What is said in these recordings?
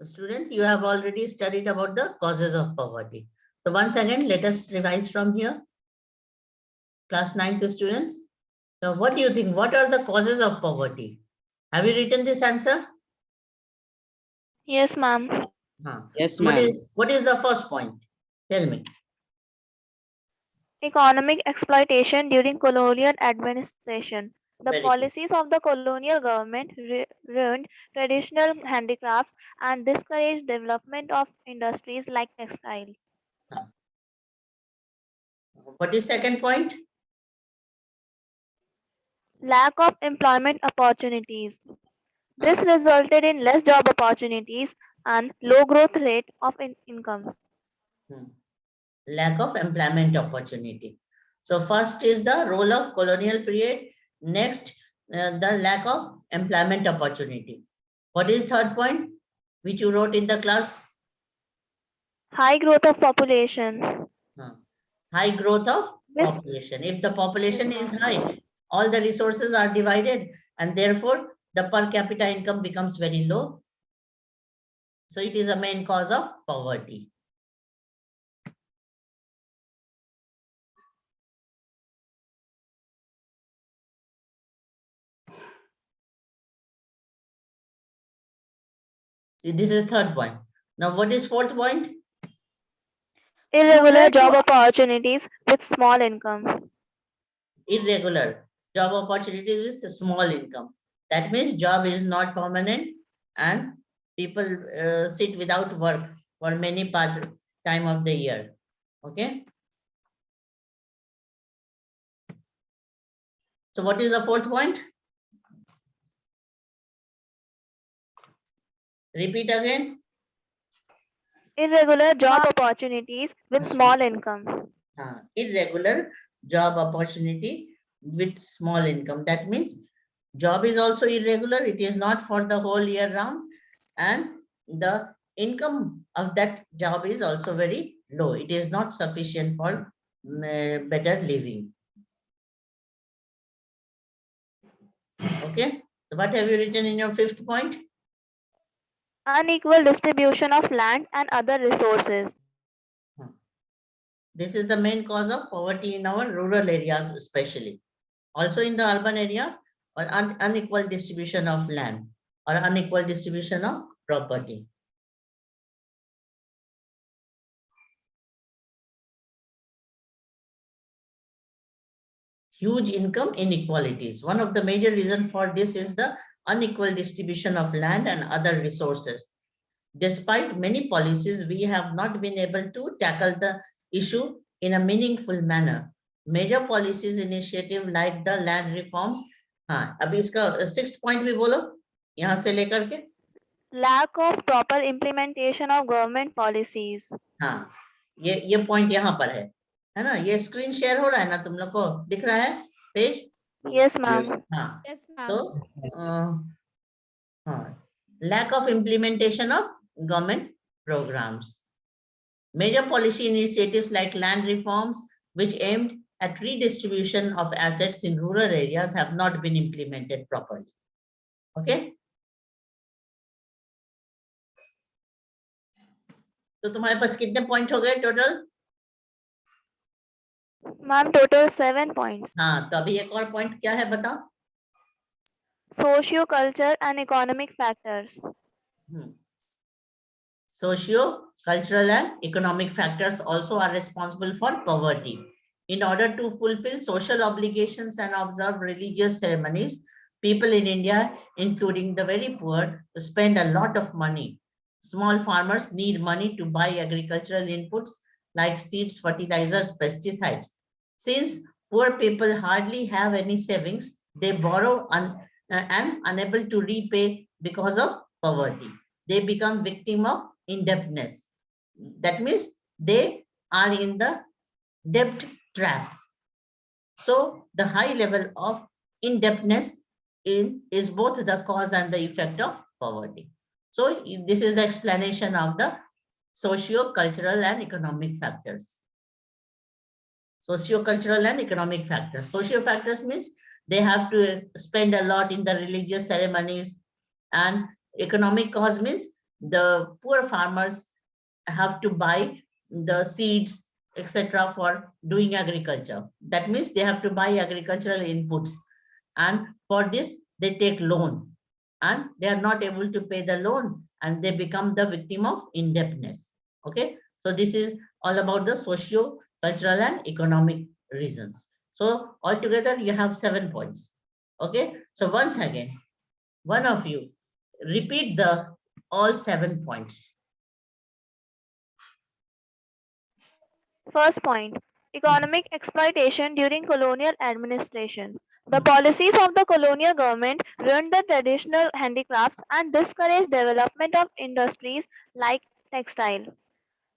Students, you have already studied about the causes of poverty. So once again, let us revise from here. Class 9th students. Now, what do you think? What are the causes of poverty? Have you written this answer? Yes, ma'am. Yes, What ma'am. is the first point? Tell me. Economic exploitation during colonial administration. The Very good. policies of the colonial government ruined traditional handicrafts and discouraged development of industries like textiles. Huh. What is second point? Lack of employment opportunities. Huh. This resulted in less job opportunities and low growth rate of incomes. Hmm. Lack of employment opportunity. So first is the role of colonial period. Next, the lack of employment opportunity. What is third point which you wrote in the class? High growth of population. Huh. High growth of This population. If the yes, population is ma'am. high, all the resources are divided and therefore the per capita income becomes very low. So it is a main cause of poverty. See, this is third point. Now, what is fourth point? Irregular job opportunities with small income. Irregular job opportunities with small income. That means job is not permanent and people sit without work for many part time of the year. Okay. So what is the fourth point? Repeat again. Irregular job opportunities with small income. Irregular job opportunity with small income. That means job is also irregular. It is not for the whole year round. And the income of that job is also very low. It is not sufficient for better living. Okay. So what have you written in your fifth point? Unequal distribution of land and other resources. This is the main cause of poverty in our rural areas, especially. Also in the urban areas, or unequal distribution of land or unequal distribution of property. Huge income inequalities. One of the major reasons for this is the unequal distribution of land and other resources. Despite many policies, we have not been able to tackle the issue in a meaningful manner. Major policies initiative like the land reforms. हाँ, अभी इसका sixth point भी बोलो यहाँ से लेकर के. Lack of proper implementation of government policies. हाँ, ये point यहाँ पर है ना? ये screen share हो रहा है ना? तुम लोग को दिख रहा है पेज? Yes, ma'am. हाँ. Yes, ma'am. तो lack of implementation of government programs. Major policy initiatives like land reforms, which aimed at redistribution of assets in rural areas, have not been implemented properly. Okay? तो तुम्हारे पास कितने point हो गए total? Ma'am, total 7 points. हाँ, तो अभी एक और पॉइंट क्या है बताओ? Socio-culture and economic factors. Socio-cultural and economic factors also are responsible for poverty. In order to fulfill social obligations and observe religious ceremonies, people in India, including the very poor, spend a lot of money. Small farmers need money to buy agricultural inputs like seeds, fertilizers, pesticides. Since poor people hardly have any savings, they borrow and unable to repay because of poverty. They become victim of indebtedness. That means they are in the debt trap. So the high level of indebtedness is both the cause and the effect of poverty. So this is the explanation of the socio-cultural and economic factors. Socio-cultural and economic factors. Socio factors means they have to spend a lot in the religious ceremonies, and economic cause means the poor farmers have to buy the seeds, etc., for doing agriculture. That means they have to buy agricultural inputs, and for this they take loan, and they are not able to pay the loan, and they become the victim of indebtedness. Okay, so this is all about the socio cultural and economic reasons. So altogether you have 7 points. Okay, so once again, one of you repeat the all 7 points. First point, economic exploitation during colonial administration. The Hmm. policies of the colonial government ruined the traditional handicrafts and discouraged development of industries like textile.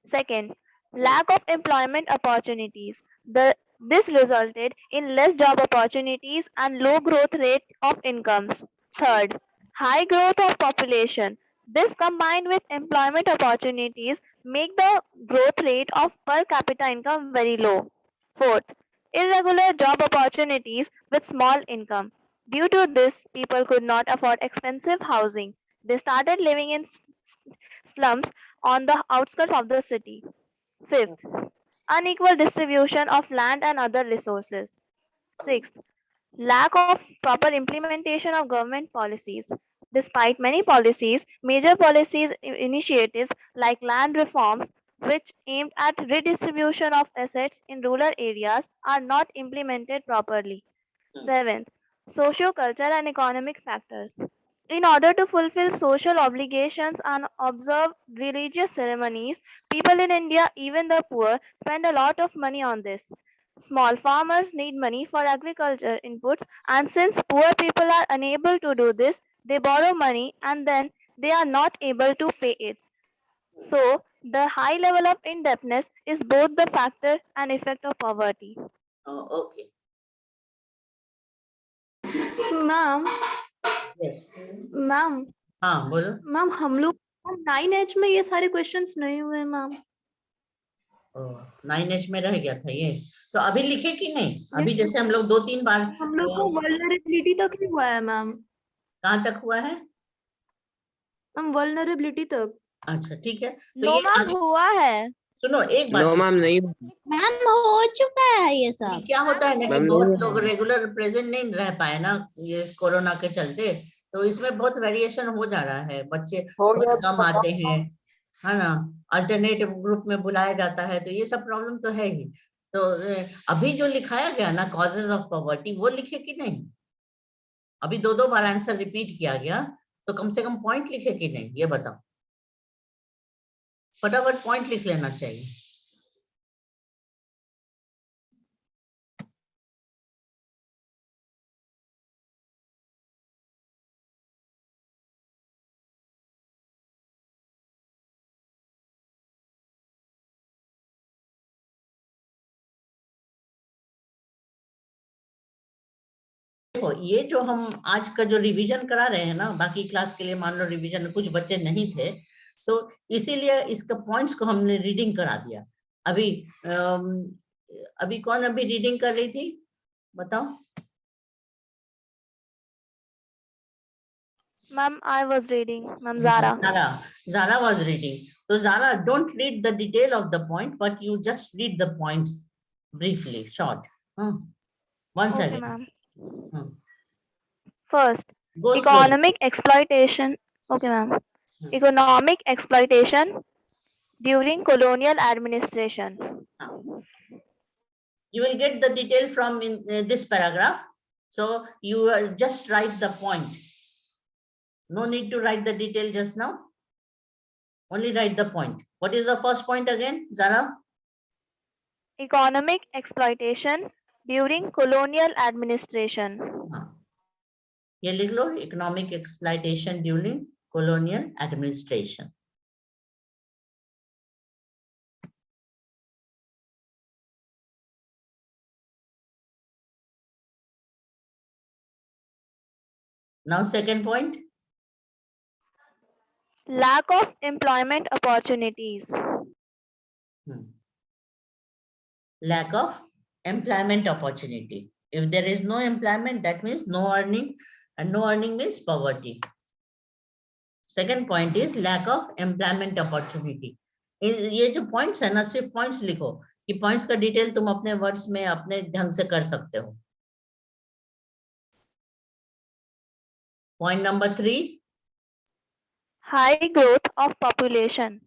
Second, lack of employment opportunities. This resulted in less job opportunities and low growth rate of incomes. Third, high growth of population. This combined with employment opportunities make the growth rate of per capita income very low. Fourth, irregular job opportunities with small income. Due to this, people could not afford expensive housing. They started living in slums on the outskirts of the city. Fifth, unequal distribution of land and other resources. Sixth, lack of proper implementation of government policies. Despite many policies, major initiatives like land reforms, which aimed at redistribution of assets in rural areas, are not implemented properly. Seventh, socio-cultural and economic factors. In order to fulfill social obligations and observe religious ceremonies, people in India, even the poor, spend a lot of money on this. Small farmers need money for agriculture inputs, and since poor people are unable to do this, they borrow money and then they are not able to pay it. So, the high level of indebtedness is both the factor and effect of poverty. Oh, okay. Ma'am Yes. Ma'am हाँ बोलो. Ma'am हम लोग 9H में ये सारे questions नहीं हुए ma'am. 9H में रह गया था ये, तो अभी लिखे कि नहीं? अभी जैसे हम लोग 2-3 बार हम लोग को वल्नरेबिलिटी तक ही हुआ है मैम. कहाँ तक हुआ है? मैम वल्नरेबिलिटी तक. अच्छा ठीक है, तो नो ये मैम आगे हुआ है. सुनो एक बात नो सुनो. मैम नहीं मैम हो चुका है ये अभी सब. क्या होता है ना कि मैम बहुत नहीं लोग रेगुलर प्रेजेंट नहीं रह पाए ना, ये कोरोना के चलते, तो इसमें बहुत वेरिएशन हो जा रहा है, बच्चे बहुत कम आते हैं, है ना, अल्टरनेट ग्रुप में बुलाया जाता है, तो ये सब प्रॉब्लम तो है ही. तो अभी जो लिखाया गया ना कॉजेज ऑफ पॉवर्टी, वो लिखे कि नहीं? अभी 2-2 बार आंसर रिपीट किया गया, तो कम से कम पॉइंट लिखे कि नहीं, ये बताओ. फटाफट पॉइंट लिख लेना चाहिए. देखो ये जो हम आज का जो रिवीजन करा रहे हैं ना, बाकी क्लास के लिए मान लो रिवीजन कुछ बच्चे नहीं थे, तो इसीलिए इसका पॉइंट्स को हमने रीडिंग करा दिया. अभी अभी कौन अभी रीडिंग कर रही थी, बताओ. Ma'am, I was reading. Ma'am, Zara. Zara was reading. So Zara, don't read the detail of the point, but you just read the points briefly, short. Once Okay, again. ma'am. Hmm. First, Go slowly. economic exploitation. Okay, ma'am. Economic exploitation during colonial administration. You will get the detail from in this paragraph. So you just write the point. No need to write the detail just now. Only write the point. What is the first point again, Zara? Economic exploitation during colonial administration. ये लिख लो, economic exploitation during colonial administration. Now second point. Lack of employment opportunities. Lack of employment opportunity. If there is no employment, that means no earning, and no earning means poverty. Second point is lack of employment opportunity. ये जो points है ना, सिर्फ points लिखो, कि points का detail तुम अपने वर्ड्स में अपने ढंग से कर सकते हो। Point number 3, high growth of population.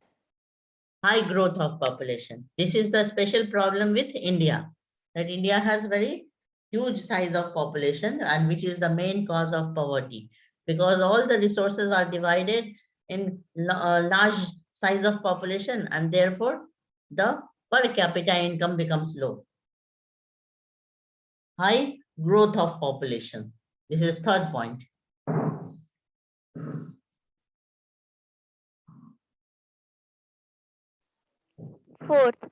high growth of population. This is the special problem with India, that India has very huge size of population, and which is the main cause of poverty, because all the resources are divided in large size of population, and therefore the per capita income becomes low. High growth of population. This is third point. Fourth,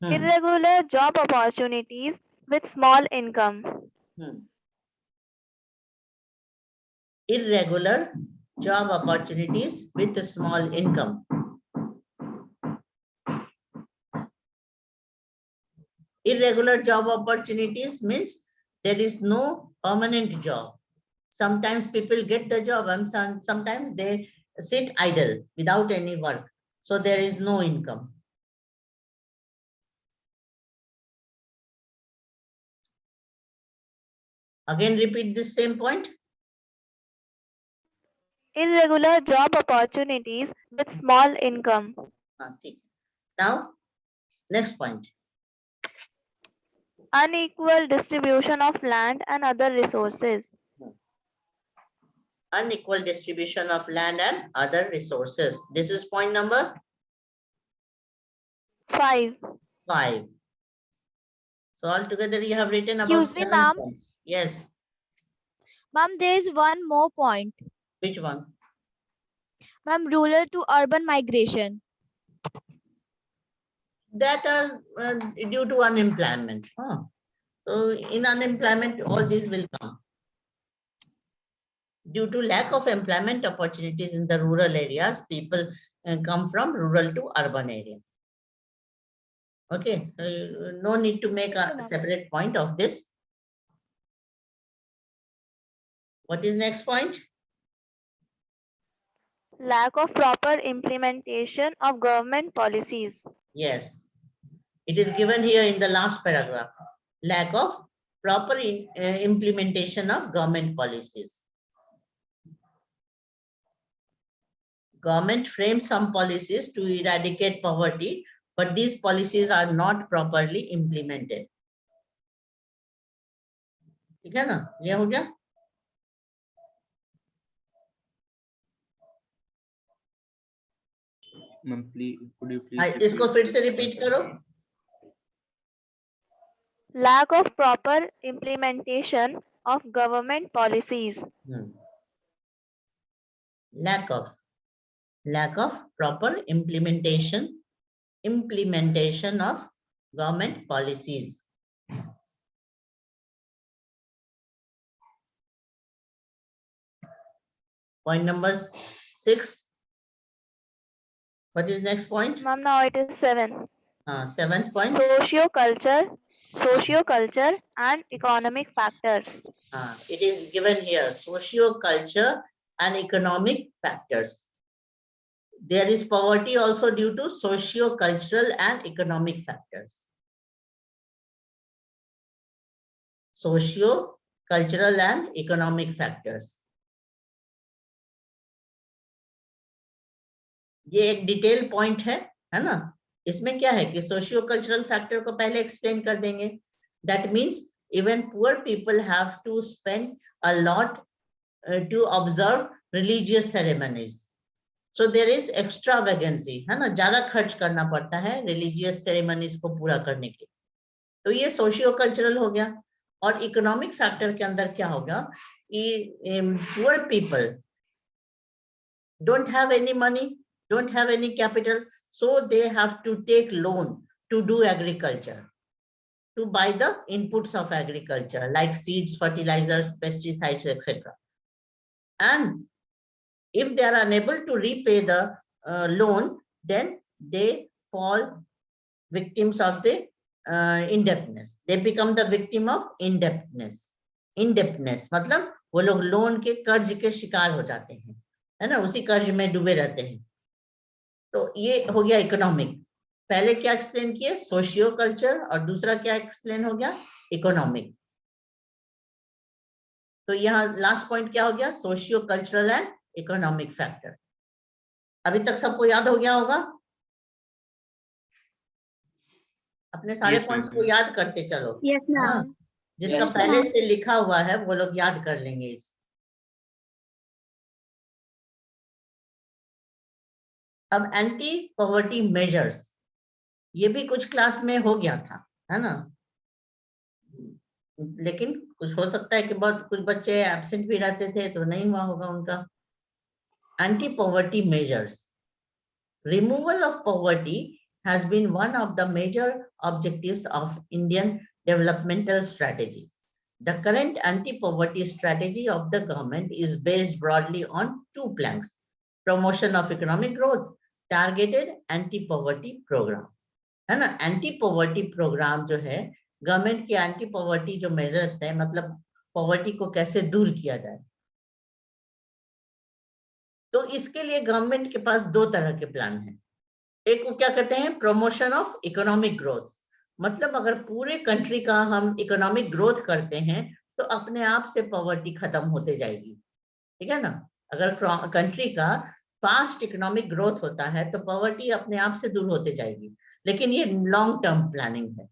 Hmm. irregular job opportunities with small income. Irregular job opportunities with a small income. Irregular job opportunities means there is no permanent job. Sometimes people get the job and sometimes they sit idle without any work. So there is no income. Again, repeat this same point. Irregular job opportunities with small income. Now, next point. Unequal distribution of land and other resources. Unequal distribution of land and other resources. This is point number 5. 5. So altogether you have written about Excuse me, 7 ma'am. points. Yes. Ma'am, there is one more point. Which one? Ma'am, rural to urban migration. That are due to unemployment. So in unemployment, all these will come. Due to lack of employment opportunities in the rural areas, people come from rural to urban area. Okay, so no need to make a separate point of this. What is next point? Lack of proper implementation of government policies. Yes, it is given here in the last paragraph. Lack of proper implementation of government policies. Government frames some policies to eradicate poverty, but these policies are not properly implemented. ठीक है ना, ये हो गया. Ma'am, please, could you please इसको फिर से repeat करो. Lack of proper implementation of government policies. Lack of proper implementation of government policies. Point number 6. What is next point? Ma'am, now it is 7. 7th point. Socio-culture and economic factors. It is given here, socio-culture and economic factors. There is poverty also due to socio-cultural and economic factors. Socio-cultural and economic factors. ये एक detail point है ना. इसमें क्या है कि socio cultural factor को पहले एक्सप्लेन कर देंगे. That means even poor people have to spend a lot to observe religious ceremonies. So there is extra vacancy, है ना, ज्यादा खर्च करना पड़ता है रिलीजियस सेरेमनीज को पूरा करने के. तो ये सोशियो कल्चरल हो गया. और इकोनॉमिक फैक्टर के अंदर क्या होगा कि poor people don't have any money, don't have any capital, so they have to take loan to do agriculture, to buy the inputs of agriculture like seeds, fertilizers, pesticides, etc. And if they are unable to repay the loan, then they fall victims of the indebtedness. They become the victim of indebtedness. Indebtedness मतलब वो लोग loan के कर्ज के शिकार हो जाते हैं. है ना, उसी कर्ज में डूबे रहते हैं। तो ये हो गया इकोनॉमिक। पहले क्या एक्सप्लेन किए, सोशियो कल्चर, और दूसरा क्या एक्सप्लेन हो गया, इकोनॉमिक। तो यहाँ लास्ट पॉइंट क्या हो गया, socio cultural and economic factor. अभी तक सबको याद हो गया होगा, अपने सारे Yes, पॉइंट्स को ma'am. याद करते चलो। यस हाँ, मैम। जिसका Yes, पहले ma'am. से लिखा हुआ है वो लोग याद कर लेंगे इस। अब एंटी पॉवर्टी मेजर्स, ये भी कुछ क्लास में हो गया था, है ना, लेकिन कुछ हो सकता है कि बहुत कुछ बच्चे एब्सेंट भी रहते थे तो नहीं हुआ होगा उनका। Anti poverty measures, removal of poverty has been one of the major objectives of Indian developmental strategy. The current anti-poverty strategy of the government is based broadly on two planks: promotion of economic growth, targeted anti-poverty program. है ना, anti-poverty program जो है, government की anti-poverty जो measures है, मतलब poverty को कैसे दूर किया जाए। तो इसके लिए गवर्नमेंट के पास दो तरह के प्लान हैं। एक को क्या कहते हैं, प्रमोशन ऑफ इकोनॉमिक ग्रोथ, मतलब अगर पूरे कंट्री का हम इकोनॉमिक ग्रोथ करते हैं तो अपने आप से पॉवर्टी खत्म होते जाएगी, ठीक है ना। अगर कंट्री का फास्ट इकोनॉमिक ग्रोथ होता है तो पॉवर्टी अपने आप से दूर होते जाएगी, लेकिन ये लॉन्ग टर्म प्लानिंग है,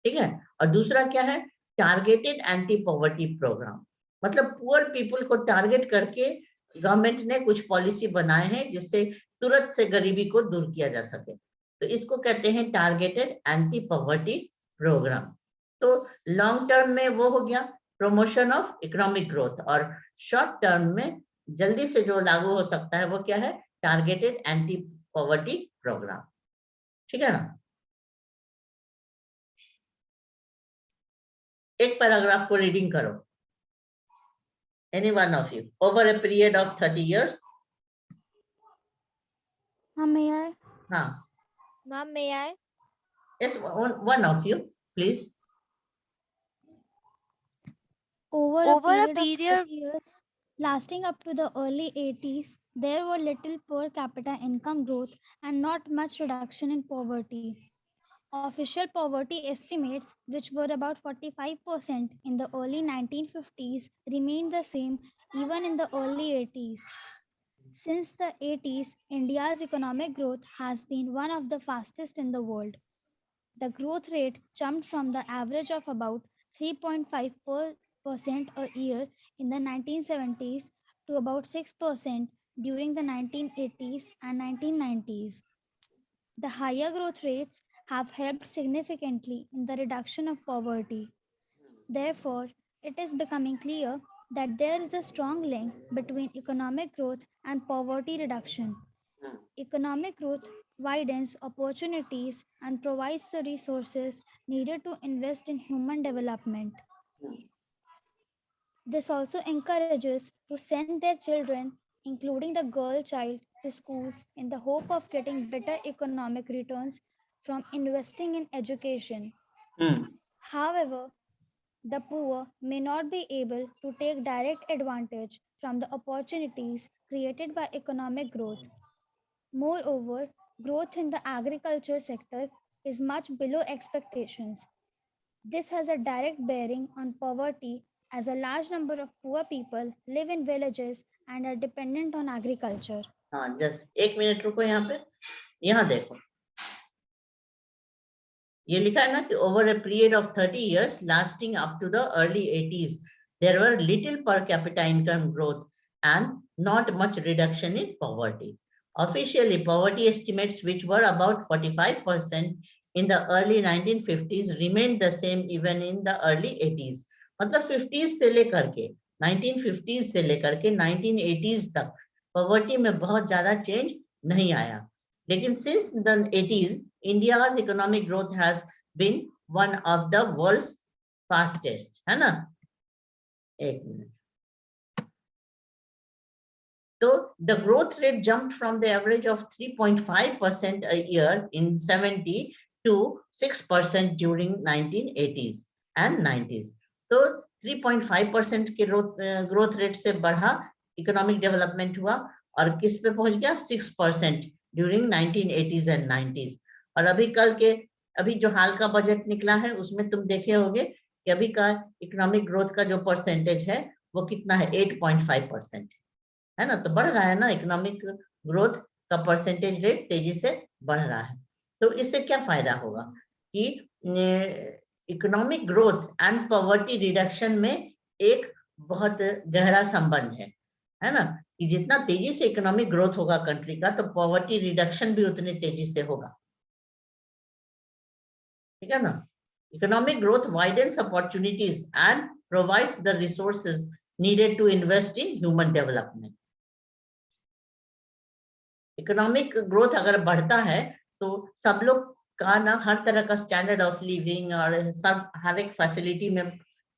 ठीक है। और दूसरा क्या है, टारगेटेड एंटी पॉवर्टी प्रोग्राम, मतलब पुअर पीपल को टारगेट करके गवर्नमेंट ने कुछ पॉलिसी बनाए हैं जिससे तुरंत से गरीबी को दूर किया जा सके। तो इसको कहते हैं टारगेटेड एंटी पॉवर्टी प्रोग्राम। तो लॉन्ग टर्म में वो हो गया प्रमोशन ऑफ इकोनॉमिक ग्रोथ, और शॉर्ट टर्म में जल्दी से जो लागू हो सकता है वो क्या है, टारगेटेड एंटी पॉवर्टी प्रोग्राम, ठीक है ना। एक पैराग्राफ को रीडिंग करो, any one of you, over a period of 30 years। May I? हाँ, Ma'am, may I? yes, one of you, please. Over a Over a period of period 30 years, lasting up to the early 80s, there were little per capita income growth and not much reduction in poverty. Official poverty estimates, which were about 45% in the early 1950s, remained the same even in the early 80s. Since the 80s, India's economic growth has been one of the fastest in the world. The growth rate jumped from the average of about 3.5% a year in the 1970s to about 6% during the 1980s and 1990s. The higher growth rates have helped significantly in the reduction of poverty. Therefore, it is becoming clear that there is a strong link between economic growth and poverty reduction. Economic growth widens opportunities and provides the resources needed to invest in human development. This also encourages to send their children, including the girl child, to schools in the hope of getting better economic returns from investing in education. However, the poor may not be able to take direct advantage from the opportunities created by economic growth. Moreover, growth in the agriculture sector is much below expectations. This has a direct bearing on poverty as a large number of poor people live in villages and are dependent on agriculture. हाँ, just एक minute रुको, यहाँ पे, यहाँ देखो, ये लिखा है ना कि over a period of 30 years lasting up to the early 80s there were little per capita income growth and not much reduction in poverty. Officially, poverty estimates, which were about 45% in the early 1950s, remained the same even in the early 80s. मतलब 50s से लेकर के 1950s से लेकर के 1980s तक poverty में बहुत ज्यादा चेंज नहीं आया, लेकिन since the 80s India's economic growth has been one of the world's fastest, है ना। एक minute, so the growth rate jumped from the average of 3.5% a year in 70 to 6% during 1980s and 90s. तो 3.5% के growth rate से बढ़ा, economic development हुआ, और किस पे पहुंच गया 6% ड्यूरिंग 1980s एंड 90s। और अभी जो हाल का बजट निकला है उसमें तुम देखे होगे कि अभी का इकोनॉमिक ग्रोथ का जो परसेंटेज है वो कितना है, 8.5% है ना। तो बढ़ रहा है ना, इकोनॉमिक ग्रोथ का परसेंटेज रेट तेजी से बढ़ रहा है। तो इससे क्या फायदा होगा कि economic growth and poverty reduction में एक बहुत गहरा संबंध है ना, कि जितना तेजी से इकोनॉमिक ग्रोथ होगा कंट्री का तो पॉवर्टी रिडक्शन भी उतनी तेजी से होगा, ठीक है ना। Economic growth widens opportunities and provides the resources needed to invest in human development. Economic growth अगर बढ़ता है तो सब लोग का ना हर तरह का स्टैंडर्ड ऑफ लिविंग और सब हर एक फैसिलिटी में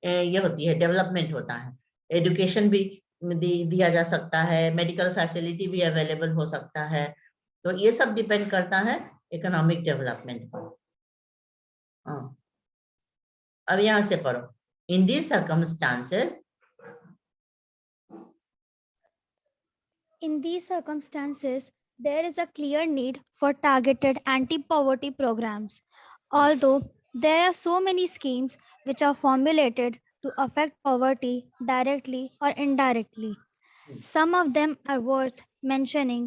ये होती है, डेवलपमेंट होता है। एजुकेशन भी दिया जा सकता है, मेडिकल फैसिलिटी भी अवेलेबल हो सकता है। तो ये सब डिपेंड करता है इकोनॉमिक डेवलपमेंट पर। अब यहाँ से पढ़ो। In this circumstances In these circumstances, there is a clear need for targeted anti-poverty programs. Although there are so many schemes which are formulated to affect poverty directly or indirectly, some of them are worth mentioning.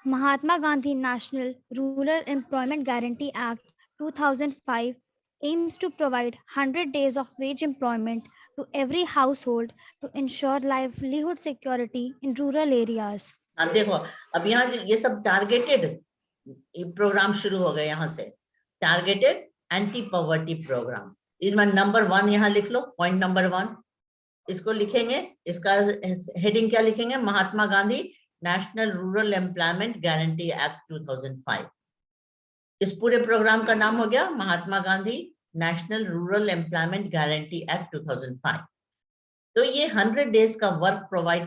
Mahatma Gandhi National Rural Employment Guarantee Act 2005 aims to provide 100 days of wage employment to every household to ensure livelihood security in rural areas. देखो अब यहाँ ये सब targeted programme शुरू हो गए, यहाँ से टारगेटेड एंटी पॉवर्टी प्रोग्राम। इसमें नंबर 1 यहाँ लिख लो, पॉइंट नंबर 1 इसको लिखेंगे। इसका हेडिंग क्या लिखेंगे, Mahatma Gandhi national rural employment guarantee act 2005। इस पूरे प्रोग्राम का नाम हो गया Mahatma Gandhi national rural employment guarantee act 2005। तो ये 100 डेज का वर्क प्रोवाइड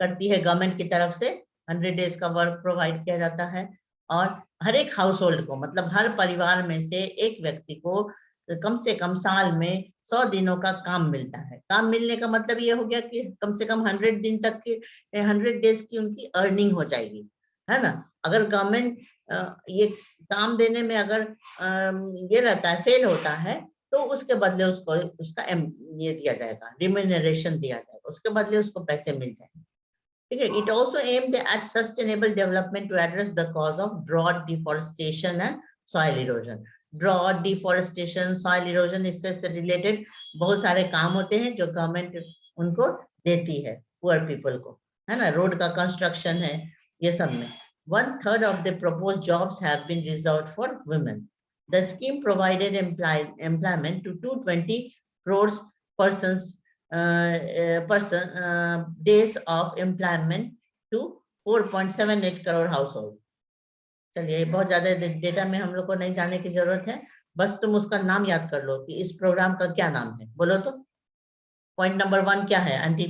करती है गवर्नमेंट की तरफ से। 100 डेज का वर्क प्रोवाइड किया जाता है और हर एक हाउस होल्ड को, मतलब हर परिवार में से एक व्यक्ति को कम से कम साल में 100 दिनों का काम मिलता है। काम मिलने का मतलब ये हो गया कि कम से कम 100 दिन तक की 100 डेज की उनकी अर्निंग हो जाएगी, है ना। अगर गवर्नमेंट ये काम देने में अगर ये रहता है, फेल होता है, तो उसके बदले उसको उसका ये दिया जाएगा, रिम्यूनरेशन दिया जाएगा, उसके बदले उसको पैसे मिल जाएंगे, ठीक है। It also aimed at sustainable development to address the cause of drought, deforestation and soil erosion. Drought, deforestation, soil erosion, इससे रिलेटेड बहुत सारे काम होते हैं जो गवर्नमेंट उनको देती है पुअर पीपल को, है ना। रोड का कंस्ट्रक्शन है, ये सब में 1/3 of the proposed jobs have been reserved for women. The scheme provided employment to 220 crores days of employment to 4.78 crore household. चलिए, बहुत ज्यादा डेटा में हम लोग को नहीं जाने की जरूरत है, बस तुम उसका नाम याद कर लो कि इस प्रोग्राम का क्या नाम है। बोलो तो पॉइंट नंबर 1 क्या है? एंटी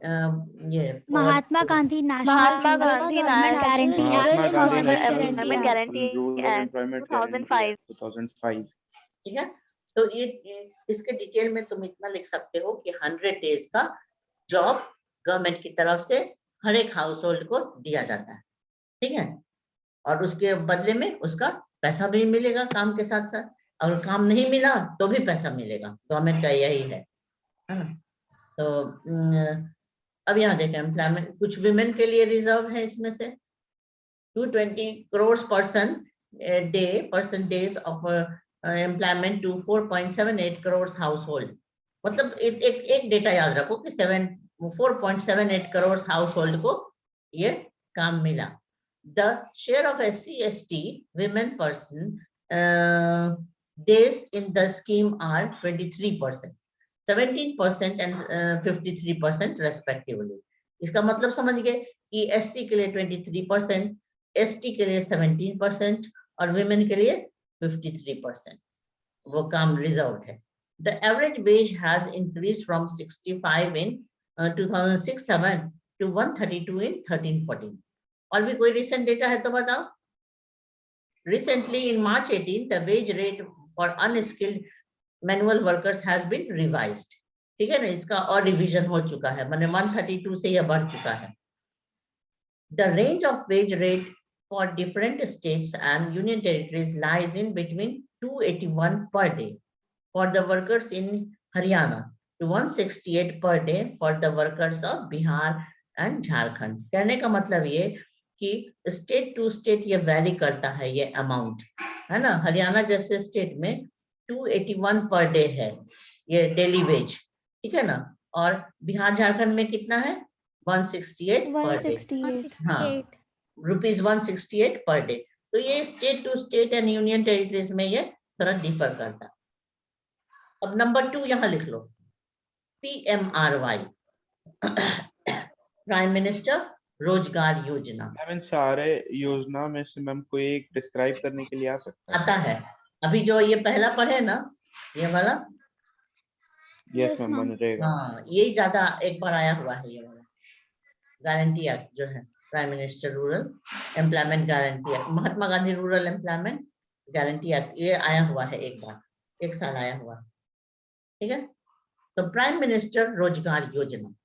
ये Mahatma Gandhi National Mahatma Rural Gandhi Employment Guarantee Act Mahatma Gandhi 2005. National Employment Guarantee Rural Act Employment Guarantee 2005. Act 2005. ठीक है। तो ये इसके डिटेल में तुम इतना लिख सकते हो कि 100 डेज का जॉब गवर्नमेंट की तरफ से हर एक हाउस होल्ड को दिया जाता है, ठीक है। और उसके बदले में उसका पैसा भी मिलेगा काम के साथ साथ, और काम नहीं मिला तो भी पैसा मिलेगा, गवर्नमेंट का यही है ना। तो अब यहाँ देखें, एम्प्लॉयमेंट कुछ वुमेन के लिए रिजर्व है इसमें से 220 crores person days of employment to 4.78 crores household। मतलब एक डेटा याद रखो कि 4.78 crores household को ये काम मिला। The share of SC/ST women person days in the scheme are 23%, 17% and 53% respectively। इसका मतलब समझ गए कि SC के लिए 23%, ST के लिए 17% और women के लिए 53% वो काम रिजर्व है। The average wage has increased from 65 in 2006-07 to 132 in 13-14। और भी कोई recent data है तो बताओ। Recently in March 18, the wage rate for unskilled manual workers has been revised। ठीक है ना, इसका और रिवीजन हो चुका है, माने 132 से यह बढ़ चुका है। The range of wage rate for different states and union territories lies in between 281 per day for the workers in Haryana to 168 per day for the workers of Bihar and Jharkhand. कहने का मतलब ये कि state to state ये vary करता है ये amount, है ना। हरियाणा जैसे स्टेट में 281 पर डे है ये डेली वेज, ठीक है ना। और बिहार झारखंड में कितना है? 168 पर डे। 168 हाँ, रुपीज 168 पर डे। तो ये state to state and union territories में ये थोड़ा डिफर करता है। अब नंबर 2 यहां लिख लो, PMRY, प्राइम मिनिस्टर रोजगार योजना। मैम इन सारे योजना में से मैम कोई एक डिस्क्राइब करने के लिए आ सकता है? आता है अभी जो ये पहला पढ़े ना, ये वाला, yes Yes, ma'am, ma'am. MNREGA. हाँ यही ज्यादा एक बार आया हुआ है ये वाला गारंटी एक्ट जो है, prime minister rural employment guarantee act, Mahatma Gandhi rural employment guarantee act, ये आया हुआ है एक बार, एक साल आया हुआ, ठीक है। तो प्राइम मिनिस्टर रोजगार योजना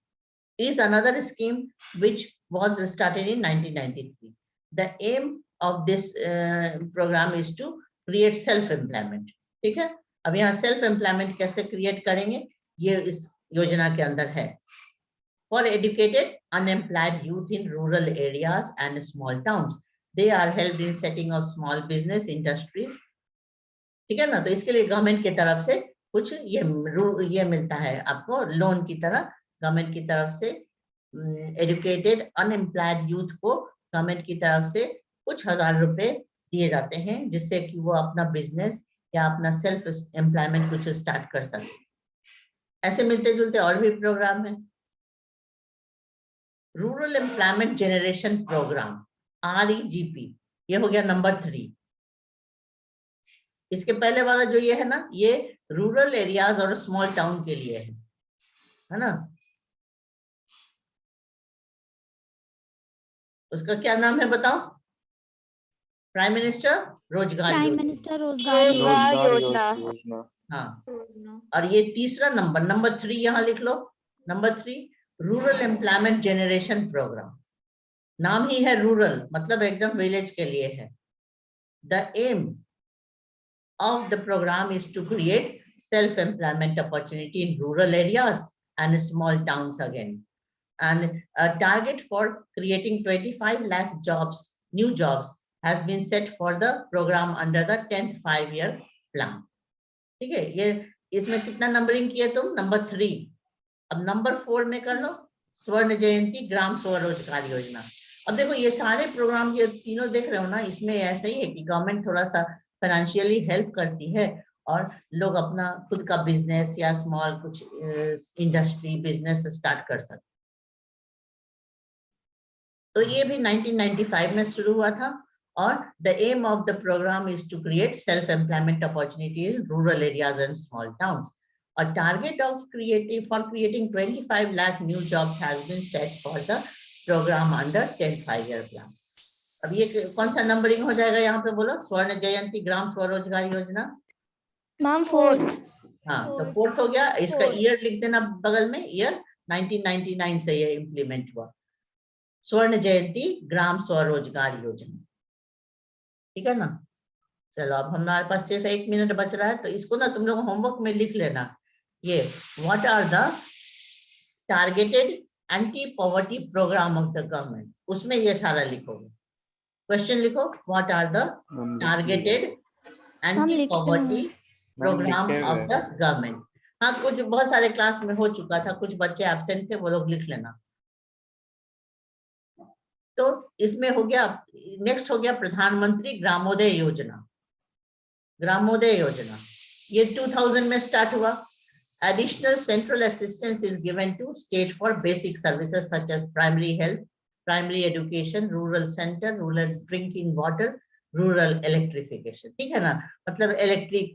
is another scheme which was started in 1993. The aim of this program is to create self employment, ठीक है। अब यहाँ सेल्फ एम्प्लॉयमेंट कैसे क्रिएट करेंगे ये इस योजना के अंदर है। For educated unemployed youth in rural areas and small towns, they are helped in setting of small business industries, ठीक है ना। तो इसके लिए गवर्नमेंट की तरफ से कुछ ये मिलता है आपको लोन की तरह, गवर्नमेंट की तरफ से एजुकेटेड अनएम्प्लॉयड यूथ को गवर्नमेंट की तरफ से कुछ हजार रुपए दिए जाते हैं जिससे कि वो अपना बिजनेस या अपना सेल्फ एम्प्लॉयमेंट कुछ स्टार्ट कर सके। ऐसे मिलते जुलते और भी प्रोग्राम है। Rural employment generation program, REGP, ये हो गया नंबर 3। इसके पहले वाला जो ये है ना, ये रूरल एरियाज और स्मॉल टाउन के लिए है ना। उसका क्या नाम है बताओ? प्राइम मिनिस्टर रोजगार प्राइम योजना। मिनिस्टर रोजगार रोजगार योजना। योजना। हाँ, और ये तीसरा नंबर 3 यहाँ लिख लो। Number 3 rural employment generation program, नाम ही है रूरल, मतलब एकदम विलेज के लिए है। The aim of the program is to create self-employment opportunity in rural areas and small towns again. And a target for creating 25 lakh jobs, new jobs, has been set for the program under the 10th 5-year plan. ठीक है, ये इसमें कितना numbering किए तुम? Number 3। अब number 4 में कर लो, स्वर्ण जयंती ग्राम स्वरोजगार योजना। अब देखो ये सारे प्रोग्राम ये तीनों देख रहे हो ना, इसमें ऐसा ही है कि गवर्नमेंट थोड़ा सा फाइनेंशियली हेल्प करती है और लोग अपना खुद का बिजनेस या स्मॉल कुछ इंडस्ट्री बिजनेस स्टार्ट कर सकते। तो ये भी 1995 में शुरू हुआ था और the aim of the program is to create self-employment opportunity in rural areas and small towns. A target of creating 25 lakh new jobs has been set for the program under 10th 5-year plan. अब ये कौन सा numbering हो जाएगा यहाँ पे बोलो? स्वर्ण जयंती ग्राम स्वरोजगार योजना। Ma'am 4th। हाँ, तो 4th हो गया। इसका ईयर लिख देना बगल में, ईयर 1999 से ये इम्प्लीमेंट हुआ, स्वर्ण जयंती ग्राम स्वरोजगार योजना, ठीक है ना। चलो अब हमारे पास सिर्फ 1 मिनट बच रहा है, तो इसको ना तुम लोग होमवर्क में लिख लेना। ये what are the targeted anti poverty program of the government, उसमें ये सारा लिखोगे। क्वेश्चन लिखो, what are the targeted anti poverty program of the government. हाँ, कुछ बहुत सारे क्लास में हो चुका था, कुछ बच्चे एब्सेंट थे, वो लोग लिख लेना। तो इसमें हो गया, नेक्स्ट हो गया प्रधानमंत्री ग्रामोदय योजना। ग्रामोदय योजना ये 2000 में स्टार्ट हुआ। Additional central assistance is given to state for basic services such as primary health, primary education, rural center, rural drinking water, rural electrification, ठीक है ना। मतलब इलेक्ट्रिक